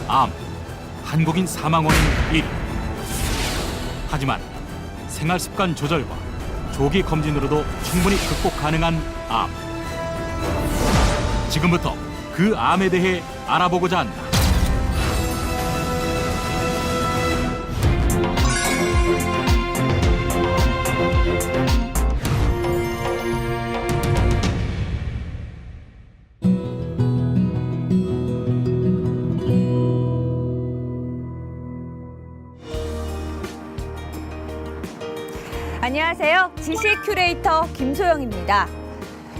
암, 한국인 사망 원인 1위. 하지만 생활습관 조절과 조기 검진으로도 충분히 극복 가능한 암. 지금부터 그 암에 대해 알아보고자 한다. 안녕하세요. 지식 큐레이터 김소영입니다.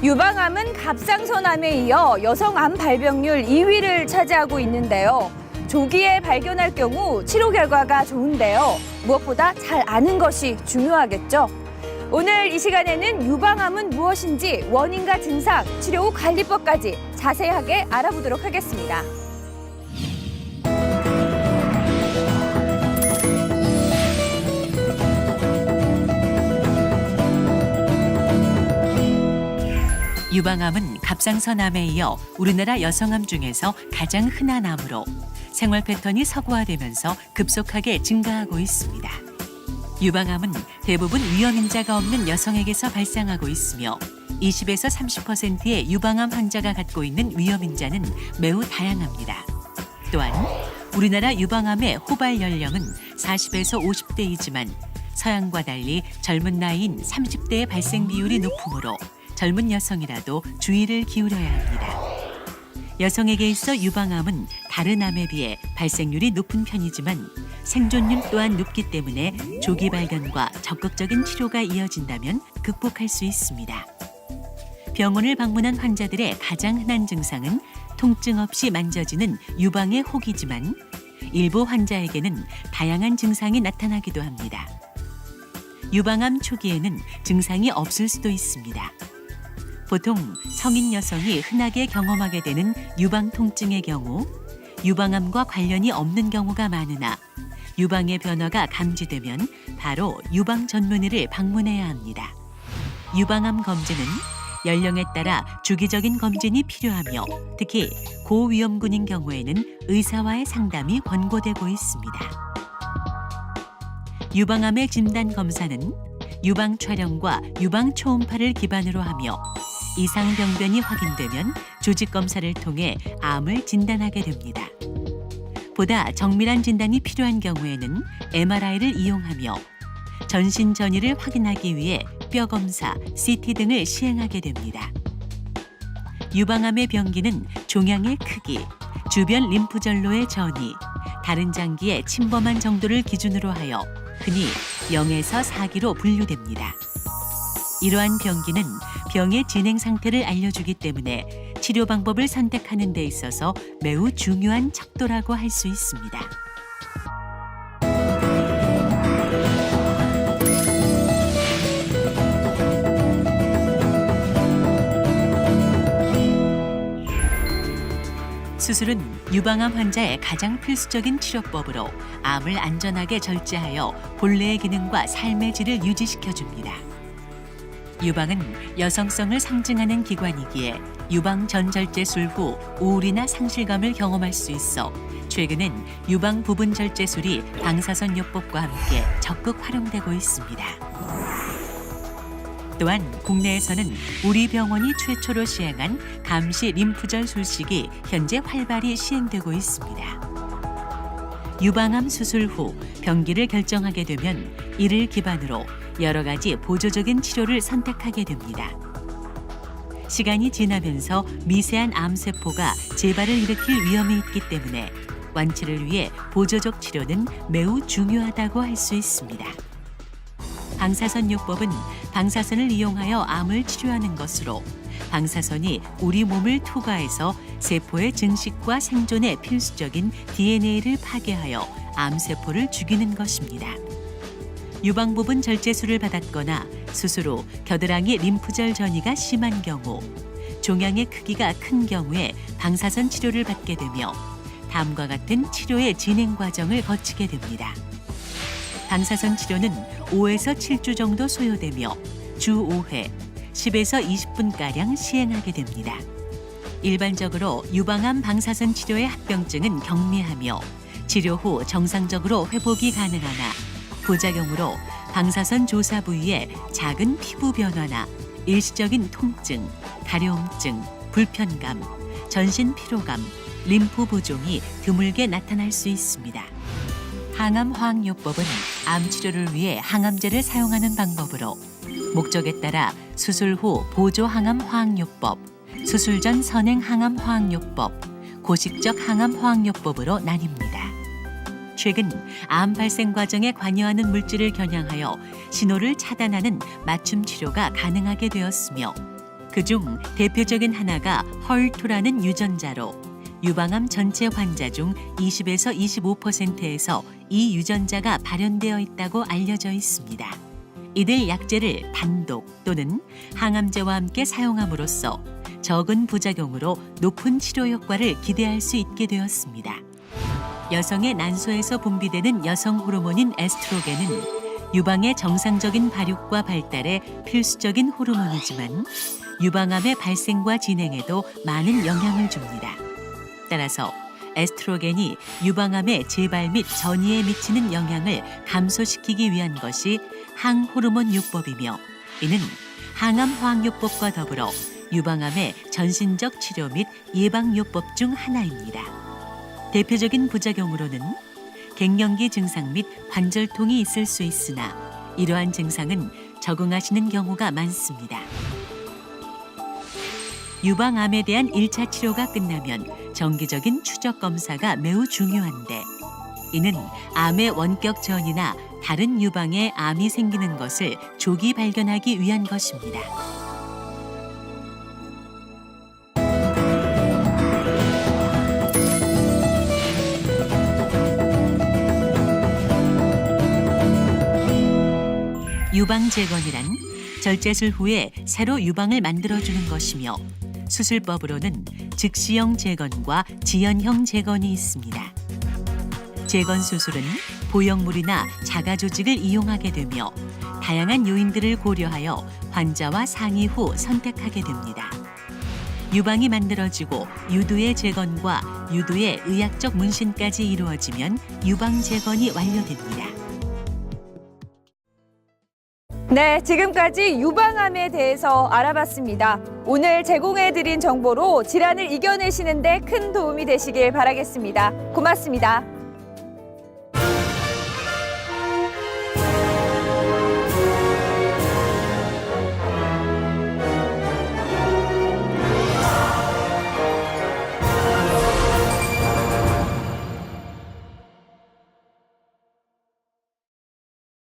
유방암은 갑상선암에 이어 여성 암 발병률 2위를 차지하고 있는데요. 조기에 발견할 경우 치료 결과가 좋은데요. 무엇보다 잘 아는 것이 중요하겠죠. 오늘 이 시간에는 유방암은 무엇인지 원인과 증상, 치료 후 관리법까지 자세하게 알아보도록 하겠습니다. 유방암은 갑상선암에 이어 우리나라 여성암 중에서 가장 흔한 암으로 생활 패턴이 서구화되면서 급속하게 증가하고 있습니다. 유방암은 대부분 위험인자가 없는 여성에게서 발생하고 있으며 20에서 30%의 유방암 환자가 갖고 있는 위험인자는 매우 다양합니다. 또한 우리나라 유방암의 호발 연령은 40에서 50대이지만 서양과 달리 젊은 나이인 30대의 발생 비율이 높으므로 젊은 여성이라도 주의를 기울여야 합니다. 여성에게 있어 유방암은 다른 암에 비해 발생률이 높은 편이지만 생존율 또한 높기 때문에 조기 발견과 적극적인 치료가 이어진다면 극복할 수 있습니다. 병원을 방문한 환자들의 가장 흔한 증상은 통증 없이 만져지는 유방의 혹이지만 일부 환자에게는 다양한 증상이 나타나기도 합니다. 유방암 초기에는 증상이 없을 수도 있습니다. 보통 성인 여성이 흔하게 경험하게 되는 유방 통증의 경우 유방암과 관련이 없는 경우가 많으나 유방의 변화가 감지되면 바로 유방 전문의를 방문해야 합니다. 유방암 검진은 연령에 따라 주기적인 검진이 필요하며 특히 고위험군인 경우에는 의사와의 상담이 권고되고 있습니다. 유방암의 진단 검사는 유방 촬영과 유방 초음파를 기반으로 하며 이상 병변이 확인되면 조직 검사를 통해 암을 진단하게 됩니다. 보다 정밀한 진단이 필요한 경우에는 MRI를 이용하며 전신 전이를 확인하기 위해 뼈 검사, CT 등을 시행하게 됩니다. 유방암의 병기는 종양의 크기, 주변 림프절로의 전이, 다른 장기의 침범한 정도를 기준으로 하여 흔히 0에서 4기로 분류됩니다. 이러한 병기는 병의 진행 상태를 알려주기 때문에 치료 방법을 선택하는 데 있어서 매우 중요한 척도라고 할 수 있습니다. 수술은 유방암 환자의 가장 필수적인 치료법으로 암을 안전하게 절제하여 본래의 기능과 삶의 질을 유지시켜줍니다. 유방은 여성성을 상징하는 기관이기에 유방 전절제술 후 우울이나 상실감을 경험할 수 있어 최근엔 유방 부분 절제술이 방사선요법과 함께 적극 활용되고 있습니다. 또한 국내에서는 우리 병원이 최초로 시행한 감시 림프절 술식이 현재 활발히 시행되고 있습니다. 유방암 수술 후 병기를 결정하게 되면 이를 기반으로 여러 가지 보조적인 치료를 선택하게 됩니다. 시간이 지나면서 미세한 암세포가 재발을 일으킬 위험이 있기 때문에 완치를 위해 보조적 치료는 매우 중요하다고 할 수 있습니다. 방사선요법은 방사선을 이용하여 암을 치료하는 것으로 방사선이 우리 몸을 투과해서 세포의 증식과 생존에 필수적인 DNA를 파괴하여 암세포를 죽이는 것입니다. 유방 부분 절제술을 받았거나 수술 후 겨드랑이 림프절 전이가 심한 경우, 종양의 크기가 큰 경우에 방사선 치료를 받게 되며 다음과 같은 치료의 진행 과정을 거치게 됩니다. 방사선 치료는 5에서 7주 정도 소요되며 주 5회, 10에서 20분가량 시행하게 됩니다. 일반적으로 유방암 방사선 치료의 합병증은 경미하며 치료 후 정상적으로 회복이 가능하나 부작용으로 방사선 조사 부위에 작은 피부 변화나 일시적인 통증, 가려움증, 불편감, 전신 피로감, 림프 부종이 드물게 나타날 수 있습니다. 항암 화학요법은 암 치료를 위해 항암제를 사용하는 방법으로 목적에 따라 수술 후 보조 항암 화학요법, 수술 전 선행 항암 화학요법, 고식적 항암 화학요법으로 나뉩니다. 최근 암 발생 과정에 관여하는 물질을 겨냥하여 신호를 차단하는 맞춤 치료가 가능하게 되었으며 그중 대표적인 하나가 헐2라는 유전자로 유방암 전체 환자 중 20에서 25%에서 이 유전자가 발현되어 있다고 알려져 있습니다. 이들 약제를 단독 또는 항암제와 함께 사용함으로써 적은 부작용으로 높은 치료 효과를 기대할 수 있게 되었습니다. 여성의 난소에서 분비되는 여성 호르몬인 에스트로겐은 유방의 정상적인 발육과 발달에 필수적인 호르몬이지만 유방암의 발생과 진행에도 많은 영향을 줍니다. 따라서 에스트로겐이 유방암의 재발 및 전이에 미치는 영향을 감소시키기 위한 것이 항호르몬 요법이며 이는 항암 화학요법과 더불어 유방암의 전신적 치료 및 예방 요법 중 하나입니다. 대표적인 부작용으로는 갱년기 증상 및 관절통이 있을 수 있으나 이러한 증상은 적응하시는 경우가 많습니다. 유방암에 대한 1차 치료가 끝나면 정기적인 추적 검사가 매우 중요한데 이는 암의 원격 전이나 다른 유방에 암이 생기는 것을 조기 발견하기 위한 것입니다. 유방 재건이란 절제술 후에 새로 유방을 만들어주는 것이며 수술법으로는 즉시형 재건과 지연형 재건이 있습니다. 재건 수술은 보형물이나 자가 조직을 이용하게 되며 다양한 요인들을 고려하여 환자와 상의 후 선택하게 됩니다. 유방이 만들어지고 유두의 재건과 유두의 의학적 문신까지 이루어지면 유방 재건이 완료됩니다. 네, 지금까지 유방암에 대해서 알아봤습니다. 오늘 제공해드린 정보로 질환을 이겨내시는 데 큰 도움이 되시길 바라겠습니다. 고맙습니다.